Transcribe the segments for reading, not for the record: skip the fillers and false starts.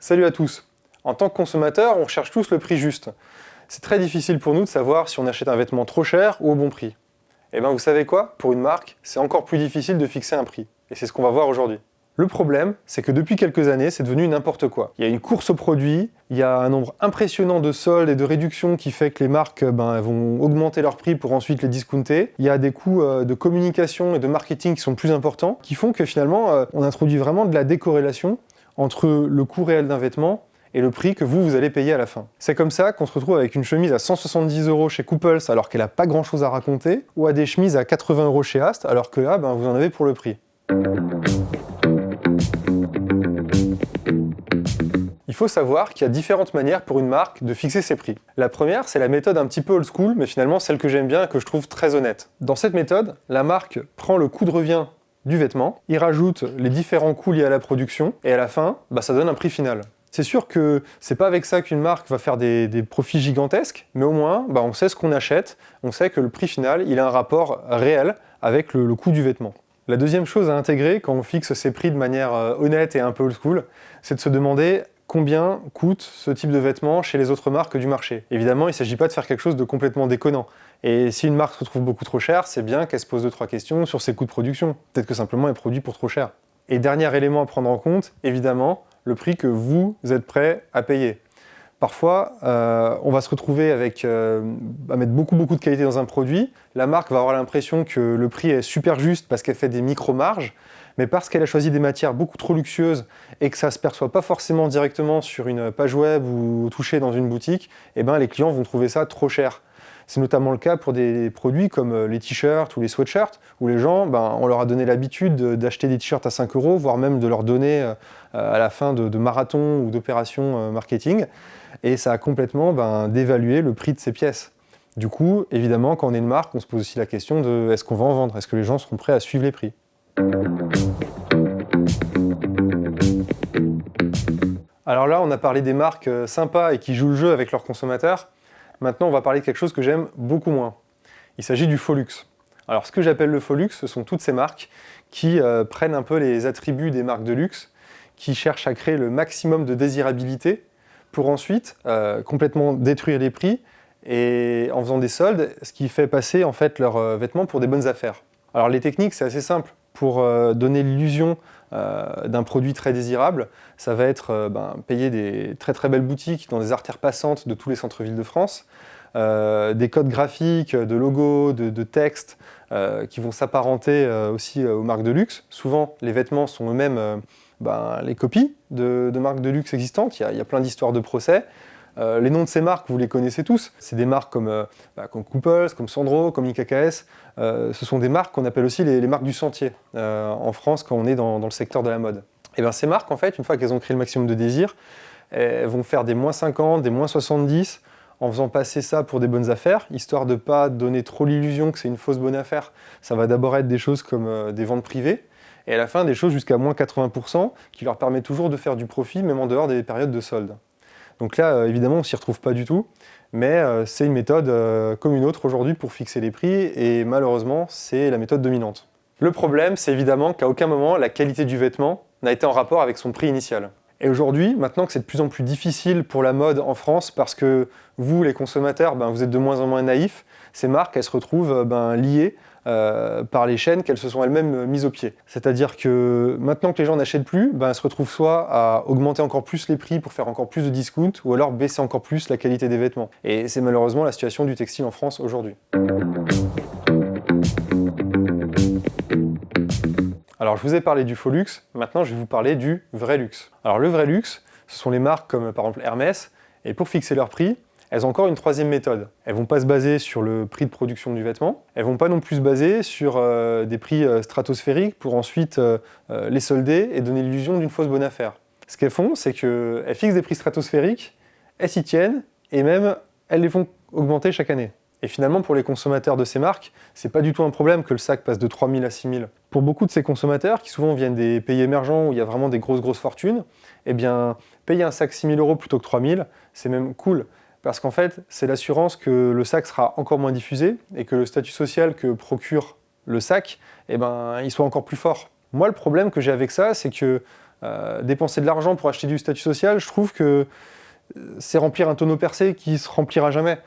Salut à tous. En tant que consommateur, on cherche tous le prix juste. C'est très difficile pour nous de savoir si on achète un vêtement trop cher ou au bon prix. Et bien vous savez quoi? Pour une marque, c'est encore plus difficile de fixer un prix. Et c'est ce qu'on va voir aujourd'hui. Le problème, c'est que depuis quelques années, c'est devenu n'importe quoi. Il y a une course aux produits, il y a un nombre impressionnant de soldes et de réductions qui fait que les marques elles vont augmenter leurs prix pour ensuite les discounter. Il y a des coûts de communication et de marketing qui sont plus importants, qui font que finalement, on introduit vraiment de la décorrélation entre le coût réel d'un vêtement et le prix que vous allez payer à la fin. C'est comme ça qu'on se retrouve avec une chemise à 170 € chez Couples alors qu'elle n'a pas grand chose à raconter, ou à des chemises à 80 € chez Ast alors que là, vous en avez pour le prix. Il faut savoir qu'il y a différentes manières pour une marque de fixer ses prix. La première, c'est la méthode un petit peu old school, mais finalement celle que j'aime bien et que je trouve très honnête. Dans cette méthode, la marque prend le coût de revient du vêtement, il rajoute les différents coûts liés à la production, et à la fin, ça donne un prix final. C'est sûr que c'est pas avec ça qu'une marque va faire des profits gigantesques, mais au moins, on sait ce qu'on achète, on sait que le prix final, il a un rapport réel avec le coût du vêtement. La deuxième chose à intégrer quand on fixe ses prix de manière honnête et un peu old school, c'est de se demander combien coûte ce type de vêtement chez les autres marques du marché. Évidemment, il ne s'agit pas de faire quelque chose de complètement déconnant. Et si une marque se trouve beaucoup trop chère, c'est bien qu'elle se pose 2-3 questions sur ses coûts de production. Peut-être que simplement elle produit pour trop cher. Et dernier élément à prendre en compte, évidemment, le prix que vous êtes prêt à payer. Parfois, on va se retrouver à mettre beaucoup de qualité dans un produit. La marque va avoir l'impression que le prix est super juste parce qu'elle fait des micro-marges, mais parce qu'elle a choisi des matières beaucoup trop luxueuses et que ça ne se perçoit pas forcément directement sur une page web ou touché dans une boutique, les clients vont trouver ça trop cher. C'est notamment le cas pour des produits comme les t-shirts ou les sweatshirts, où les gens, on leur a donné l'habitude d'acheter des t-shirts à 5 €, voire même de leur donner à la fin de marathons ou d'opérations marketing, et ça a complètement dévalué le prix de ces pièces. Du coup, évidemment, quand on est une marque, on se pose aussi la question de est-ce qu'on va en vendre? Est-ce que les gens seront prêts à suivre les prix? Alors là, on a parlé des marques sympas et qui jouent le jeu avec leurs consommateurs. Maintenant, on va parler de quelque chose que j'aime beaucoup moins. Il s'agit du faux luxe. Alors, ce que j'appelle le faux luxe, ce sont toutes ces marques qui prennent un peu les attributs des marques de luxe, qui cherchent à créer le maximum de désirabilité pour ensuite complètement détruire les prix et en faisant des soldes, ce qui fait passer en fait leurs vêtements pour des bonnes affaires. Alors, les techniques, c'est assez simple. Pour donner l'illusion d'un produit très désirable, ça va être payer des très belles boutiques dans des artères passantes de tous les centres-villes de France, des codes graphiques, de logos, de textes qui vont s'apparenter aussi aux marques de luxe. Souvent, les vêtements sont eux-mêmes les copies de marques de luxe existantes. Il y a plein d'histoires de procès. Les noms de ces marques, vous les connaissez tous. C'est des marques comme Couples, comme Sandro, comme IKKS. Ce sont des marques qu'on appelle aussi les marques du sentier en France quand on est dans le secteur de la mode. Et ces marques, en fait, une fois qu'elles ont créé le maximum de désir, elles vont faire des -50, des -70 en faisant passer ça pour des bonnes affaires, histoire de ne pas donner trop l'illusion que c'est une fausse bonne affaire. Ça va d'abord être des choses comme des ventes privées, et à la fin, des choses jusqu'à -80% qui leur permettent toujours de faire du profit, même en dehors des périodes de solde. Donc là, évidemment, on ne s'y retrouve pas du tout, mais c'est une méthode comme une autre aujourd'hui pour fixer les prix, et malheureusement, c'est la méthode dominante. Le problème, c'est évidemment qu'à aucun moment, la qualité du vêtement n'a été en rapport avec son prix initial. Et aujourd'hui, maintenant que c'est de plus en plus difficile pour la mode en France, parce que vous, les consommateurs, vous êtes de moins en moins naïfs, ces marques, elles se retrouvent liées par les chaînes qu'elles se sont elles-mêmes mises au pied. C'est-à-dire que maintenant que les gens n'achètent plus, elles se retrouvent soit à augmenter encore plus les prix pour faire encore plus de discount, ou alors baisser encore plus la qualité des vêtements. Et c'est malheureusement la situation du textile en France aujourd'hui. Alors je vous ai parlé du faux luxe, maintenant je vais vous parler du vrai luxe. Alors le vrai luxe, ce sont les marques comme par exemple Hermès, et pour fixer leur prix, elles ont encore une troisième méthode. Elles ne vont pas se baser sur le prix de production du vêtement, elles ne vont pas non plus se baser sur des prix stratosphériques pour ensuite les solder et donner l'illusion d'une fausse bonne affaire. Ce qu'elles font, c'est qu'elles fixent des prix stratosphériques, elles s'y tiennent, et même elles les font augmenter chaque année. Et finalement, pour les consommateurs de ces marques, c'est pas du tout un problème que le sac passe de 3 000 à 6 000. Pour beaucoup de ces consommateurs, qui souvent viennent des pays émergents où il y a vraiment des grosses fortunes, payer un sac 6 000 € plutôt que 3 000, c'est même cool. Parce qu'en fait, c'est l'assurance que le sac sera encore moins diffusé et que le statut social que procure le sac, il soit encore plus fort. Moi, le problème que j'ai avec ça, c'est que Dépenser de l'argent pour acheter du statut social, je trouve que c'est remplir un tonneau percé qui se remplira jamais.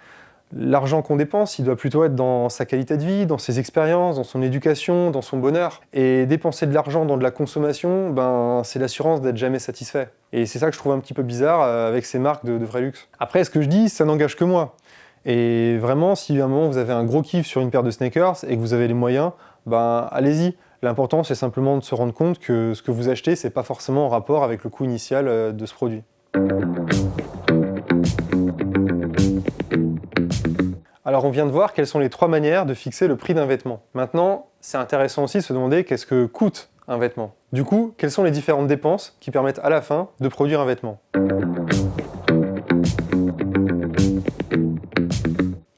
L'argent qu'on dépense, il doit plutôt être dans sa qualité de vie, dans ses expériences, dans son éducation, dans son bonheur. Et dépenser de l'argent dans de la consommation, c'est l'assurance d'être jamais satisfait. Et c'est ça que je trouve un petit peu bizarre avec ces marques de vrai luxe. Après, ce que je dis, ça n'engage que moi. Et vraiment, si à un moment vous avez un gros kiff sur une paire de sneakers et que vous avez les moyens, allez-y. L'important, c'est simplement de se rendre compte que ce que vous achetez, c'est pas forcément en rapport avec le coût initial de ce produit. Alors on vient de voir quelles sont les 3 manières de fixer le prix d'un vêtement. Maintenant, c'est intéressant aussi de se demander qu'est-ce que coûte un vêtement. Du coup, quelles sont les différentes dépenses qui permettent à la fin de produire un vêtement.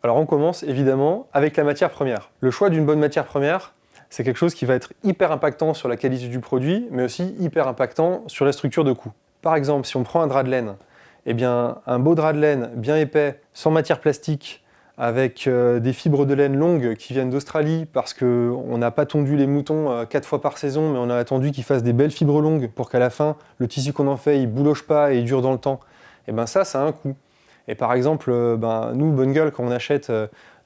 Alors on commence évidemment avec la matière première. Le choix d'une bonne matière première, c'est quelque chose qui va être hyper impactant sur la qualité du produit, mais aussi hyper impactant sur la structure de coût. Par exemple, si on prend un drap de laine, un beau drap de laine bien épais, sans matière plastique, avec des fibres de laine longues qui viennent d'Australie parce qu'on n'a pas tondu les moutons 4 fois par saison, mais on a attendu qu'ils fassent des belles fibres longues pour qu'à la fin, le tissu qu'on en fait, il bouloche pas et il dure dans le temps. Ça a un coût. Et par exemple, nous, Bonne Gueule, quand on achète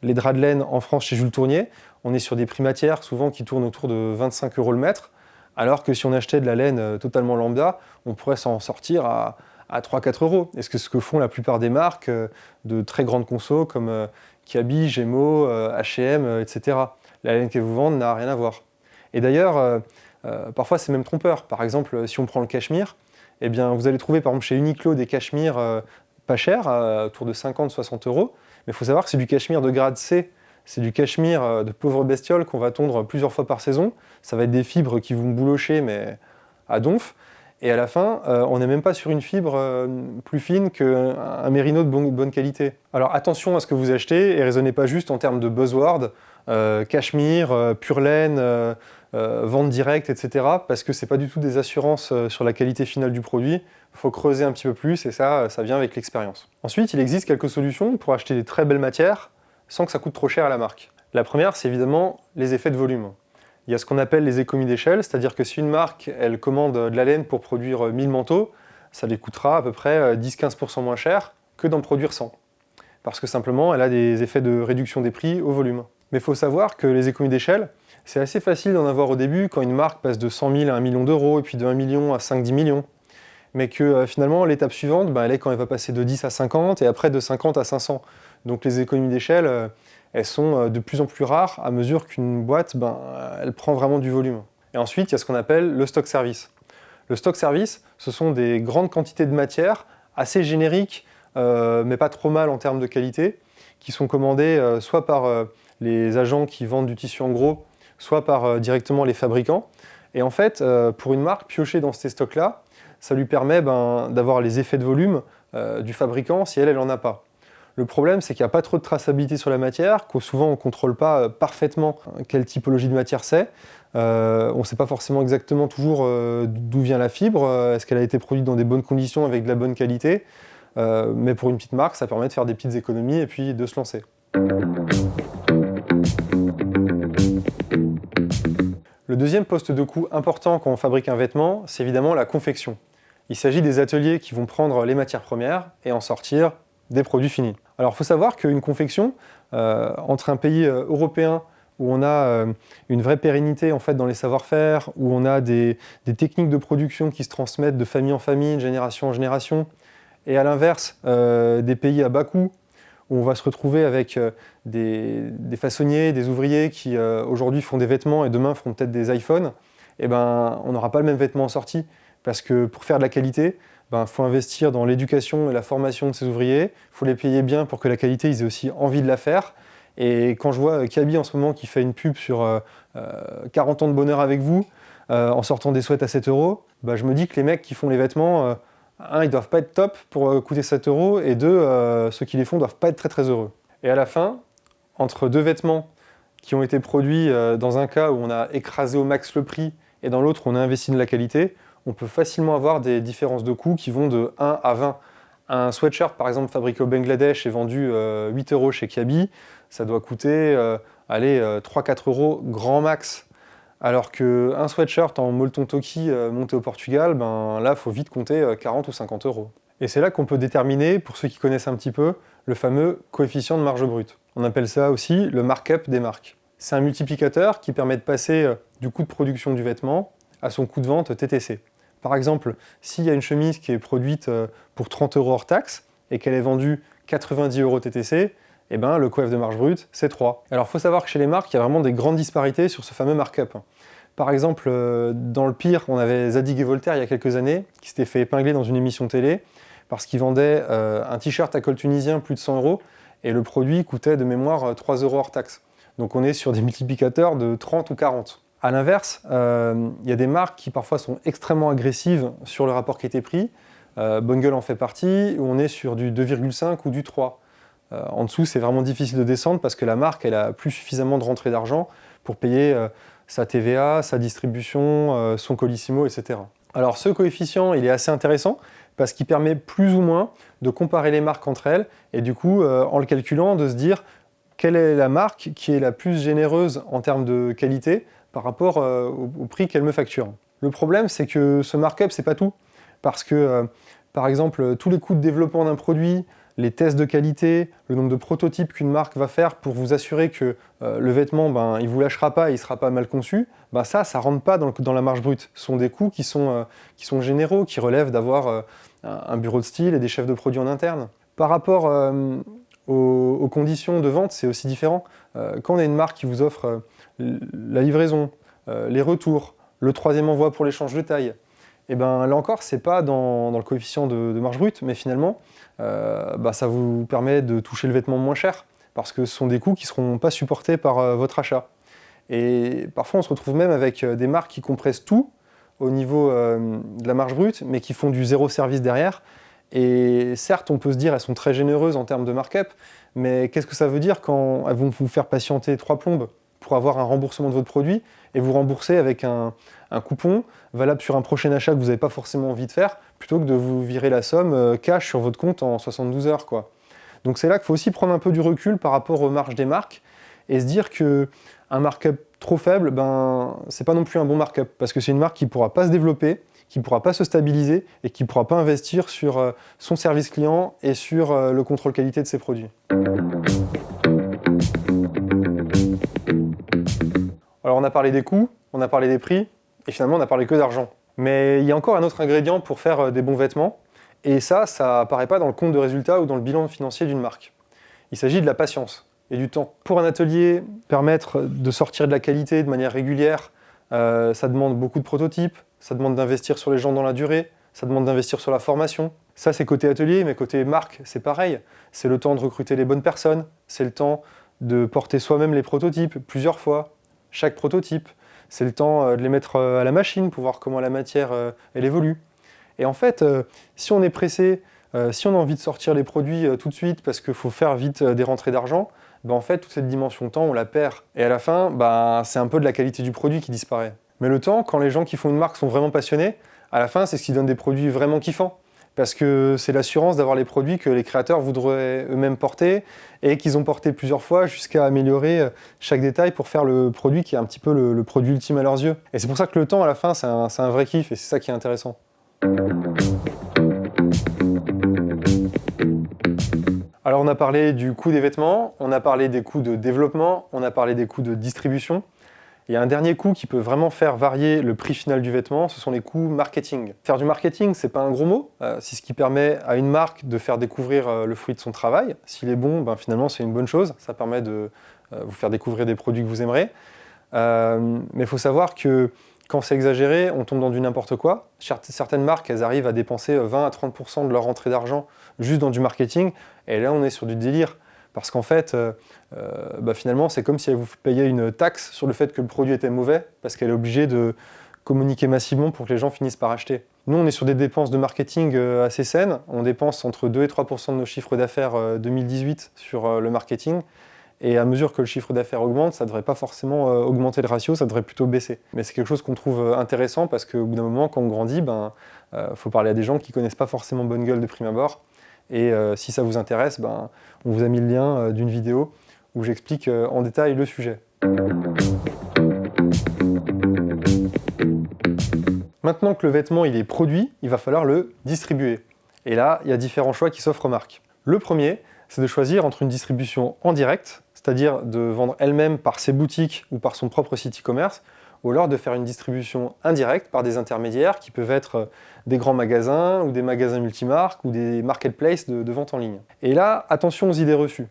les draps de laine en France chez Jules Tournier, on est sur des prix matières souvent qui tournent autour de 25 € le mètre, alors que si on achetait de la laine totalement lambda, on pourrait s'en sortir à 3-4 €. Et c'est ce que font la plupart des marques de très grandes consos comme Kiabi, Gémeaux, H&M, etc. La laine qu'elles vous vendent n'a rien à voir. Et d'ailleurs, parfois c'est même trompeur. Par exemple, si on prend le cachemire, vous allez trouver par exemple chez Uniqlo des cachemires pas chers, autour de 50-60 €. Mais il faut savoir que c'est du cachemire de grade C. C'est du cachemire de pauvres bestioles qu'on va tondre plusieurs fois par saison. Ça va être des fibres qui vont boulocher, mais à donf. Et à la fin, on n'est même pas sur une fibre plus fine qu'un mérino de bonne qualité. Alors attention à ce que vous achetez et raisonnez pas juste en termes de buzzwords, cachemire, pure laine, vente directe, etc. Parce que c'est pas du tout des assurances sur la qualité finale du produit. Il faut creuser un petit peu plus et ça vient avec l'expérience. Ensuite, il existe quelques solutions pour acheter des très belles matières sans que ça coûte trop cher à la marque. La première, c'est évidemment les effets de volume. Il y a ce qu'on appelle les économies d'échelle, c'est-à-dire que si une marque elle commande de la laine pour produire 1000 manteaux, ça lui coûtera à peu près 10-15% moins cher que d'en produire 100. Parce que simplement, elle a des effets de réduction des prix au volume. Mais il faut savoir que les économies d'échelle, c'est assez facile d'en avoir au début quand une marque passe de 100 000 à 1 million d'euros et puis de 1 million à 5-10 millions. Mais que finalement, l'étape suivante, elle est quand elle va passer de 10 à 50 et après de 50 à 500. Donc les économies d'échelle, elles sont de plus en plus rares à mesure qu'une boîte, elle prend vraiment du volume. Et ensuite, il y a ce qu'on appelle le stock service. Le stock service, ce sont des grandes quantités de matière, assez génériques, mais pas trop mal en termes de qualité, qui sont commandées soit par les agents qui vendent du tissu en gros, soit par directement les fabricants. Et en fait, pour une marque, piocher dans ces stocks-là, ça lui permet d'avoir les effets de volume du fabricant si elle n'en a pas. Le problème, c'est qu'il n'y a pas trop de traçabilité sur la matière, que souvent on ne contrôle pas parfaitement quelle typologie de matière c'est. On ne sait pas forcément exactement toujours d'où vient la fibre, est-ce qu'elle a été produite dans des bonnes conditions avec de la bonne qualité. Mais pour une petite marque, ça permet de faire des petites économies et puis de se lancer. Le deuxième poste de coût important quand on fabrique un vêtement, c'est évidemment la confection. Il s'agit des ateliers qui vont prendre les matières premières et en sortir des produits finis. Alors il faut savoir qu'une confection, entre un pays européen où on a une vraie pérennité en fait, dans les savoir-faire, où on a des techniques de production qui se transmettent de famille en famille, de génération en génération, et à l'inverse, des pays à bas coût, où on va se retrouver avec des façonniers, des ouvriers qui aujourd'hui font des vêtements et demain feront peut-être des iPhones, on n'aura pas le même vêtement en sortie, parce que pour faire de la qualité, faut investir dans l'éducation et la formation de ces ouvriers, il faut les payer bien pour que la qualité, ils aient aussi envie de la faire. Et quand je vois Kiabi en ce moment qui fait une pub sur 40 ans de bonheur avec vous, en sortant des sweats à 7 €, je me dis que les mecs qui font les vêtements, un, ils doivent pas être top pour coûter 7 €, et deux, ceux qui les font doivent pas être très très heureux. Et à la fin, entre deux vêtements qui ont été produits dans un cas où on a écrasé au max le prix, et dans l'autre on a investi de la qualité, on peut facilement avoir des différences de coûts qui vont de 1 à 20. Un sweatshirt, par exemple, fabriqué au Bangladesh et vendu 8 € chez Kiabi, ça doit coûter 3-4 € grand max. Alors qu'un sweatshirt en molleton Toki monté au Portugal, ben là, il faut vite compter 40 ou 50 euros. Et c'est là qu'on peut déterminer, pour ceux qui connaissent un petit peu, le fameux coefficient de marge brute. On appelle ça aussi le markup des marques. C'est un multiplicateur qui permet de passer du coût de production du vêtement à son coût de vente TTC. Par exemple, s'il y a une chemise qui est produite pour 30 euros hors taxe et qu'elle est vendue 90 euros TTC, eh ben, le coef de marge brute, c'est 3. Alors, il faut savoir que chez les marques, il y a vraiment des grandes disparités sur ce fameux markup. Par exemple, dans le pire, on avait Zadig et Voltaire il y a quelques années, qui s'était fait épingler dans une émission télé, parce qu'ils vendaient un t-shirt à col tunisien plus de 100 euros, et le produit coûtait de mémoire 3 euros hors taxe. Donc on est sur des multiplicateurs de 30 ou 40. A l'inverse, il y a des marques qui parfois sont extrêmement agressives sur le rapport qualité-prix. Bonne Gueule en fait partie, où on est sur du 2,5 ou du 3. En dessous, c'est vraiment difficile de descendre parce que la marque, elle a plus suffisamment de rentrée d'argent pour payer sa TVA, sa distribution, son colissimo, etc. Alors ce coefficient, il est assez intéressant parce qu'il permet plus ou moins de comparer les marques entre elles et du coup, en le calculant, de se dire quelle est la marque qui est la plus généreuse en termes de qualité par rapport au prix qu'elle me facture. Le problème, c'est que ce markup, c'est pas tout. Parce que, par exemple, tous les coûts de développement d'un produit, les tests de qualité, le nombre de prototypes qu'une marque va faire pour vous assurer que le vêtement, ben, il ne vous lâchera pas et il ne sera pas mal conçu, ben ça ne rentre pas dans la marge brute. Ce sont des coûts qui sont généraux, qui relèvent d'avoir un bureau de style et des chefs de produits en interne. Par rapport aux conditions de vente, c'est aussi différent. Quand on a une marque qui vous offre la livraison, les retours, le 3e envoi pour l'échange de taille, et ben là encore, c'est pas dans le coefficient de marge brute, mais finalement, ça vous permet de toucher le vêtement moins cher, parce que ce sont des coûts qui ne seront pas supportés par votre achat. Et parfois, on se retrouve même avec des marques qui compressent tout au niveau de la marge brute, mais qui font du zéro service derrière. Et certes, on peut se dire qu'elles sont très généreuses en termes de markup, mais qu'est-ce que ça veut dire quand elles vont vous faire patienter 3 plombes pour avoir un remboursement de votre produit et vous rembourser avec un coupon valable sur un prochain achat que vous n'avez pas forcément envie de faire, plutôt que de vous virer la somme cash sur votre compte en 72 heures, quoi. Donc c'est là qu'il faut aussi prendre un peu du recul par rapport aux marges des marques et se dire qu'un markup trop faible, ben, c'est pas non plus un bon markup, parce que c'est une marque qui ne pourra pas se développer, qui ne pourra pas se stabiliser et qui ne pourra pas investir sur son service client et sur le contrôle qualité de ses produits. Alors on a parlé des coûts, on a parlé des prix, et finalement on a parlé que d'argent. Mais il y a encore un autre ingrédient pour faire des bons vêtements, et ça apparaît pas dans le compte de résultat ou dans le bilan financier d'une marque. Il s'agit de la patience et du temps. Pour un atelier, permettre de sortir de la qualité de manière régulière, ça demande beaucoup de prototypes, ça demande d'investir sur les gens dans la durée, ça demande d'investir sur la formation. Ça c'est côté atelier, mais côté marque, c'est pareil. C'est le temps de recruter les bonnes personnes, c'est le temps de porter soi-même les prototypes plusieurs fois, chaque prototype. C'est le temps de les mettre à la machine pour voir comment la matière elle évolue. Et en fait, si on est pressé, si on a envie de sortir les produits tout de suite parce qu'il faut faire vite des rentrées d'argent, en fait, toute cette dimension temps, on la perd. Et à la fin, c'est un peu de la qualité du produit qui disparaît. Mais le temps, quand les gens qui font une marque sont vraiment passionnés, à la fin, c'est ce qui donne des produits vraiment kiffants. Parce que c'est l'assurance d'avoir les produits que les créateurs voudraient eux-mêmes porter et qu'ils ont porté plusieurs fois jusqu'à améliorer chaque détail pour faire le produit qui est un petit peu le produit ultime à leurs yeux. Et c'est pour ça que le temps, à la fin, c'est un vrai kiff et c'est ça qui est intéressant. Alors on a parlé du coût des vêtements, on a parlé des coûts de développement, on a parlé des coûts de distribution. Il y a un dernier coût qui peut vraiment faire varier le prix final du vêtement, ce sont les coûts marketing. Faire du marketing, c'est pas un gros mot, c'est ce qui permet à une marque de faire découvrir le fruit de son travail. S'il est bon, finalement c'est une bonne chose, ça permet de vous faire découvrir des produits que vous aimerez. Mais il faut savoir que quand c'est exagéré, on tombe dans du n'importe quoi. Certaines marques, elles arrivent à dépenser 20 à 30% de leur rentrée d'argent juste dans du marketing, et là on est sur du délire. Parce qu'en fait, finalement, c'est comme si elle vous payait une taxe sur le fait que le produit était mauvais, parce qu'elle est obligée de communiquer massivement pour que les gens finissent par acheter. Nous, on est sur des dépenses de marketing assez saines. On dépense entre 2 et 3% de nos chiffres d'affaires 2018 sur le marketing. Et à mesure que le chiffre d'affaires augmente, ça ne devrait pas forcément augmenter le ratio, ça devrait plutôt baisser. Mais c'est quelque chose qu'on trouve intéressant parce qu'au bout d'un moment, quand on grandit, faut parler à des gens qui ne connaissent pas forcément Bonne Gueule de prime abord. Et si ça vous intéresse, on vous a mis le lien d'une vidéo où j'explique en détail le sujet. Maintenant que le vêtement il est produit, il va falloir le distribuer. Et là, il y a différents choix qui s'offrent aux marques. Le premier, c'est de choisir entre une distribution en direct, c'est-à-dire de vendre elle-même par ses boutiques ou par son propre site e-commerce, ou alors de faire une distribution indirecte par des intermédiaires qui peuvent être des grands magasins ou des magasins multimarques ou des marketplaces de vente en ligne. Et là, attention aux idées reçues.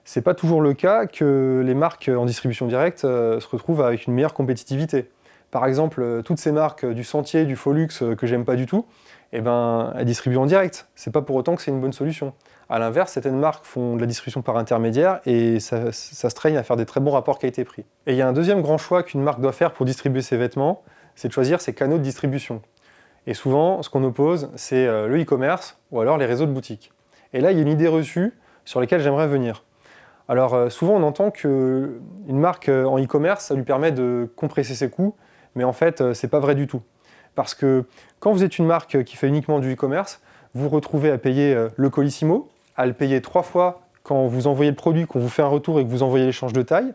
C'est pas toujours le cas que les marques en distribution directe se retrouvent avec une meilleure compétitivité. Par exemple, toutes ces marques du Sentier, du Folux que j'aime pas du tout, eh ben, elles distribuent en direct. C'est pas pour autant que c'est une bonne solution. A l'inverse, certaines marques font de la distribution par intermédiaire et ça se traîne à faire des très bons rapports qualité-prix. Et il y a un deuxième grand choix qu'une marque doit faire pour distribuer ses vêtements, c'est de choisir ses canaux de distribution. Et souvent, ce qu'on oppose, c'est le e-commerce ou alors les réseaux de boutiques. Et là, il y a une idée reçue sur laquelle j'aimerais venir. Alors souvent, on entend qu'une marque en e-commerce, ça lui permet de compresser ses coûts, mais en fait, c'est pas vrai du tout. Parce que quand vous êtes une marque qui fait uniquement du e-commerce, vous vous retrouvez à payer le colissimo, à le payer 3 fois quand vous envoyez le produit, qu'on vous fait un retour et que vous envoyez l'échange de taille.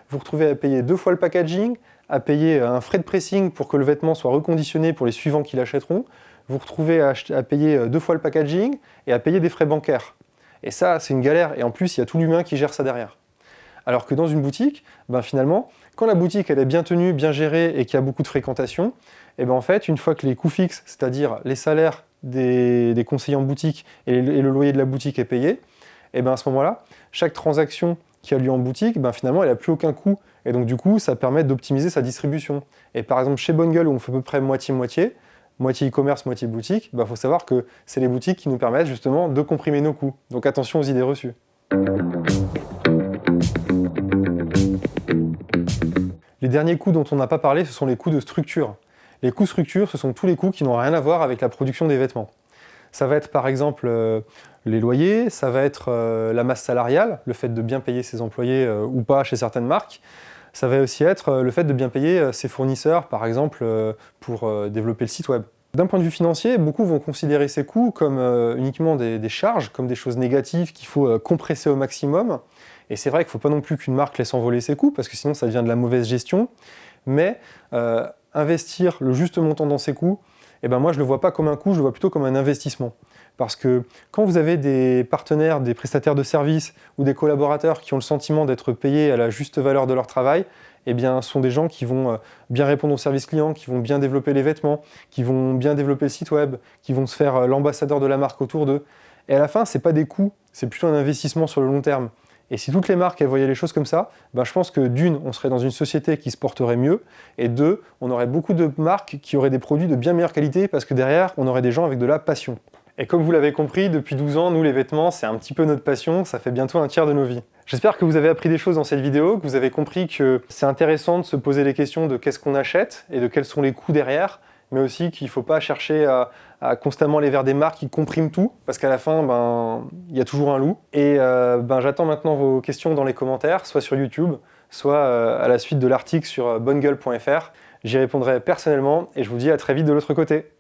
Vous vous retrouvez à payer 2 fois le packaging, à payer un frais de pressing pour que le vêtement soit reconditionné pour les suivants qui l'achèteront. Vous vous retrouvez à payer 2 fois le packaging et à payer des frais bancaires. Et ça, c'est une galère. Et en plus, il y a tout l'humain qui gère ça derrière. Alors que dans une boutique, finalement, quand la boutique elle est bien tenue, bien gérée et qu'il y a beaucoup de fréquentation, et en fait, une fois que les coûts fixes, c'est-à-dire les salaires des conseillers en boutique et le loyer de la boutique est payé, et à ce moment-là, chaque transaction qui a lieu en boutique, finalement, elle n'a plus aucun coût. Et donc, du coup, ça permet d'optimiser sa distribution. Et par exemple, chez Bonne Gueule, où on fait à peu près moitié-moitié, moitié e-commerce, moitié boutique, faut savoir que c'est les boutiques qui nous permettent justement de comprimer nos coûts. Donc attention aux idées reçues. Les derniers coûts dont on n'a pas parlé, ce sont les coûts de structure. Les coûts structure, ce sont tous les coûts qui n'ont rien à voir avec la production des vêtements. Ça va être par exemple les loyers, ça va être la masse salariale, le fait de bien payer ses employés ou pas chez certaines marques. Ça va aussi être le fait de bien payer ses fournisseurs, par exemple pour développer le site web. D'un point de vue financier, beaucoup vont considérer ces coûts comme uniquement des charges, comme des choses négatives qu'il faut compresser au maximum. Et c'est vrai qu'il ne faut pas non plus qu'une marque laisse envoler ses coûts, parce que sinon ça devient de la mauvaise gestion. Mais investir le juste montant dans ses coûts, moi je ne le vois pas comme un coût, je le vois plutôt comme un investissement. Parce que quand vous avez des partenaires, des prestataires de services ou des collaborateurs qui ont le sentiment d'être payés à la juste valeur de leur travail, ce sont des gens qui vont bien répondre aux services clients, qui vont bien développer les vêtements, qui vont bien développer le site web, qui vont se faire l'ambassadeur de la marque autour d'eux. Et à la fin, ce n'est pas des coûts, c'est plutôt un investissement sur le long terme. Et si toutes les marques elles voyaient les choses comme ça, je pense que d'une, on serait dans une société qui se porterait mieux, et deux, on aurait beaucoup de marques qui auraient des produits de bien meilleure qualité, parce que derrière, on aurait des gens avec de la passion. Et comme vous l'avez compris, depuis 12 ans, nous les vêtements, c'est un petit peu notre passion, ça fait bientôt un tiers de nos vies. J'espère que vous avez appris des choses dans cette vidéo, que vous avez compris que c'est intéressant de se poser les questions de qu'est-ce qu'on achète et de quels sont les coûts derrière, mais aussi qu'il ne faut pas chercher à constamment aller vers des marques qui compriment tout, parce qu'à la fin, il y a toujours un loup. Et j'attends maintenant vos questions dans les commentaires, soit sur YouTube, soit à la suite de l'article sur bonnegueule.fr. J'y répondrai personnellement et je vous dis à très vite de l'autre côté.